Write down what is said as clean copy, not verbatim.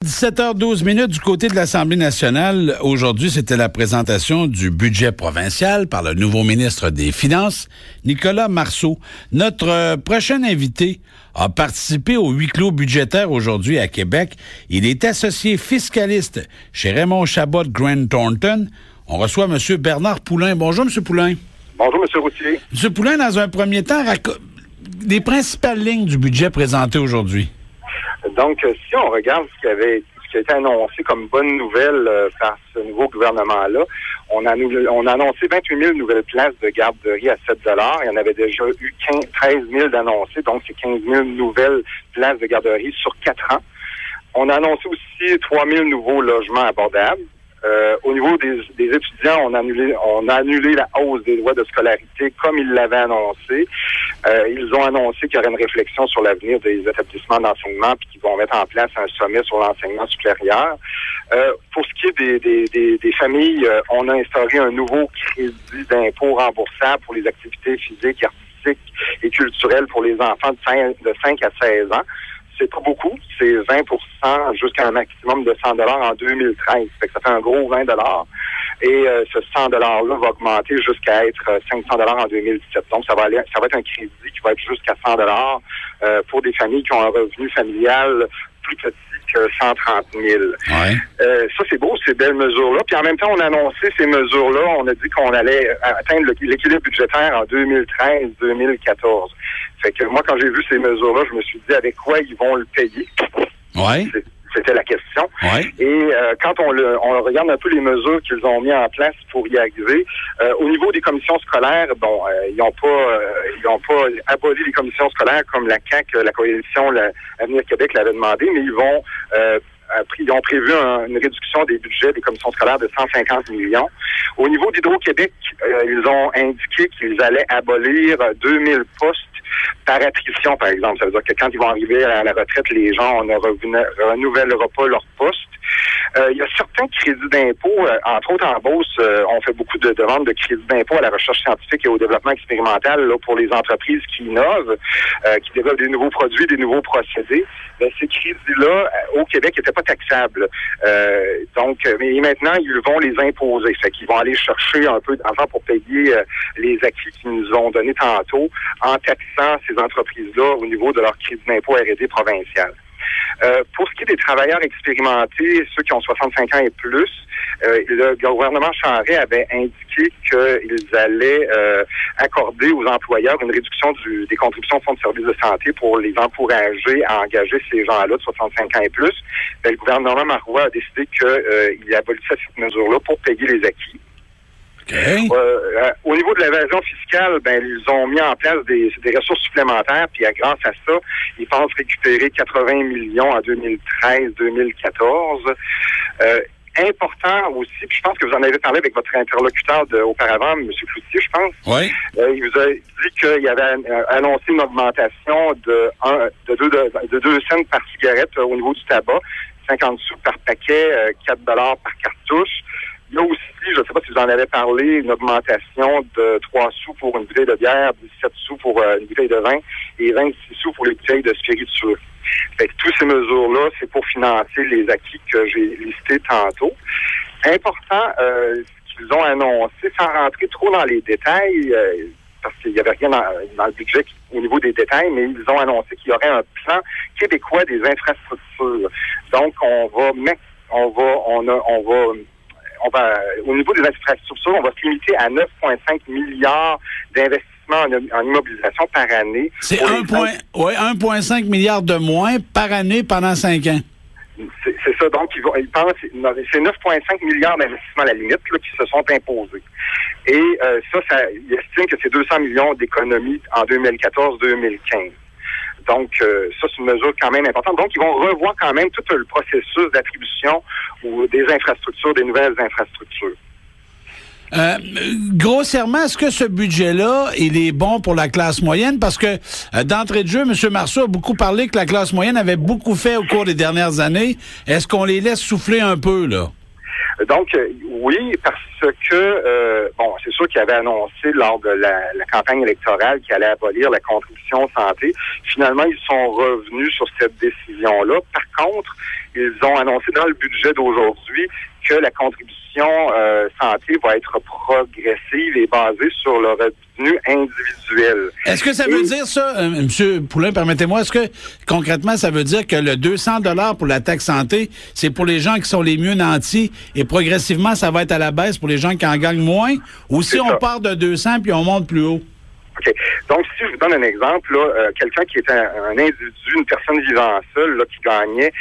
17h12 du côté de l'Assemblée nationale. Aujourd'hui, c'était la présentation du budget provincial par le nouveau ministre des Finances, Nicolas Marceau. Notre prochain invité a participé au huis clos budgétaire aujourd'hui à Québec. Il est associé fiscaliste chez Raymond Chabot Grant Thornton. On reçoit M. Bernard Poulain. Bonjour, M. Poulain. Bonjour, M. Routier. M. Poulain, dans un premier temps, les principales lignes du budget présenté aujourd'hui. Donc, si on regarde ce qui a été annoncé comme bonne nouvelle par ce nouveau gouvernement-là, on a annoncé 28 000 nouvelles places de garderie à 7 $. Il y en avait déjà eu 13 000 d'annoncés, donc c'est 15 000 nouvelles places de garderie sur 4 ans. On a annoncé aussi 3 000 nouveaux logements abordables. Au niveau des étudiants, on a annulé la hausse des droits de scolarité comme ils l'avaient annoncé. Ils ont annoncé qu'il y aurait une réflexion sur l'avenir des établissements d'enseignement puis qu'ils vont mettre en place un sommet sur l'enseignement supérieur. Pour ce qui est des familles, on a instauré un nouveau crédit d'impôt remboursable pour les activités physiques, artistiques et culturelles pour les enfants de 5 à 16 ans. C'est pas beaucoup, c'est 20 % jusqu'à un maximum de 100 $ en 2013. Ça fait un gros 20 $. Et ce 100 $ là va augmenter jusqu'à être 500 $ en 2017. Donc, ça va être un crédit qui va être jusqu'à 100 $ pour des familles qui ont un revenu familial plus petit que 130 000. Ouais. Ça, c'est beau, ces belles mesures-là. Puis en même temps, on a annoncé ces mesures-là. On a dit qu'on allait atteindre l'équilibre budgétaire en 2013-2014. Fait que moi, quand j'ai vu ces mesures-là, je me suis dit avec quoi ils vont le payer. Ouais. C'était la question. Ouais. Et quand on regarde un peu les mesures qu'ils ont mis en place pour y arriver, au niveau des commissions scolaires, ils n'ont pas aboli les commissions scolaires comme la CAQ, la coalition Avenir Québec l'avait demandé, mais ils ont prévu une réduction des budgets des commissions scolaires de 150 millions. Au niveau d'Hydro-Québec, ils ont indiqué qu'ils allaient abolir 2000 postes par attrition, par exemple. Ça veut dire que quand ils vont arriver à la retraite, les gens ne renouvelleront pas leur poste. Il y a certains crédits d'impôt, entre autres en Beauce, on fait beaucoup de demandes de crédits d'impôt à la recherche scientifique et au développement expérimental là, pour les entreprises qui innovent, qui développent des nouveaux produits, des nouveaux procédés. Ces crédits-là, au Québec, n'étaient pas taxables. Mais maintenant, ils vont les imposer. Fait qu'ils vont aller chercher un peu d'argent pour payer les acquis qu'ils nous ont donnés tantôt en taxant ces entreprises-là au niveau de leur crédit d'impôt R&D provincial. Pour ce qui est des travailleurs expérimentés, ceux qui ont 65 ans et plus, le gouvernement Charest avait indiqué qu'ils allaient accorder aux employeurs une réduction des contributions au Fonds de services de santé pour les encourager à engager ces gens-là de 65 ans et plus. Le gouvernement Marois a décidé qu'il abolissait cette mesure-là pour payer les acquis. Okay. Au niveau de l'évasion fiscale, ils ont mis en place des ressources supplémentaires, puis grâce à ça, ils pensent récupérer 80 millions en 2013-2014. Important aussi, puis je pense que vous en avez parlé avec votre interlocuteur auparavant, M. Cloutier, je pense. Oui. Il vous a dit qu'il avait annoncé une augmentation de 2 cents par cigarette au niveau du tabac, 50 sous par paquet, 4 $ par cartouche. Il y a aussi, je ne sais pas si vous en avez parlé, une augmentation de 3 sous pour une bouteille de bière, 17 sous pour une bouteille de vin et 26 sous pour les bouteilles de spiritueux. Fait que toutes ces mesures-là, c'est pour financer les acquis que j'ai listés tantôt. Important, ce qu'ils ont annoncé, sans rentrer trop dans les détails, parce qu'il n'y avait rien dans le budget au niveau des détails, mais ils ont annoncé qu'il y aurait un plan québécois des infrastructures. Donc, au niveau des infrastructures, on va se limiter à 9,5 milliards d'investissements en immobilisation par année. C'est 1,5 milliard de moins par année pendant 5 ans. C'est ça. Donc, ils pensent, c'est 9,5 milliards d'investissements à la limite là, qui se sont imposés. Et ils estiment que c'est 200 millions d'économies en 2014-2015. Donc, ça, c'est une mesure quand même importante. Donc, ils vont revoir quand même tout le processus d'attribution ou des infrastructures, des nouvelles infrastructures. Grossièrement, est-ce que ce budget-là, il est bon pour la classe moyenne? Parce que, d'entrée de jeu, M. Marceau a beaucoup parlé que la classe moyenne avait beaucoup fait au cours des dernières années. Est-ce qu'on les laisse souffler un peu, là? Donc, Oui, parce que, c'est sûr qu'il avait annoncé lors de la campagne électorale qu'il allait abolir la contribution santé. Finalement, ils sont revenus sur cette décision-là. Par contre, ils ont annoncé dans le budget d'aujourd'hui que la contribution santé va être progressive et basée sur le revenu individuel. Est-ce que ça veut dire ça, M. Poulin, permettez-moi, est-ce que concrètement ça veut dire que le 200 $ pour la taxe santé, c'est pour les gens qui sont les mieux nantis et progressivement ça va être à la baisse pour les gens qui en gagnent moins, ou si on part de 200 puis on monte plus haut? OK. Donc, si je vous donne un exemple, là, quelqu'un qui est un individu, une personne vivant seule, là, qui gagnait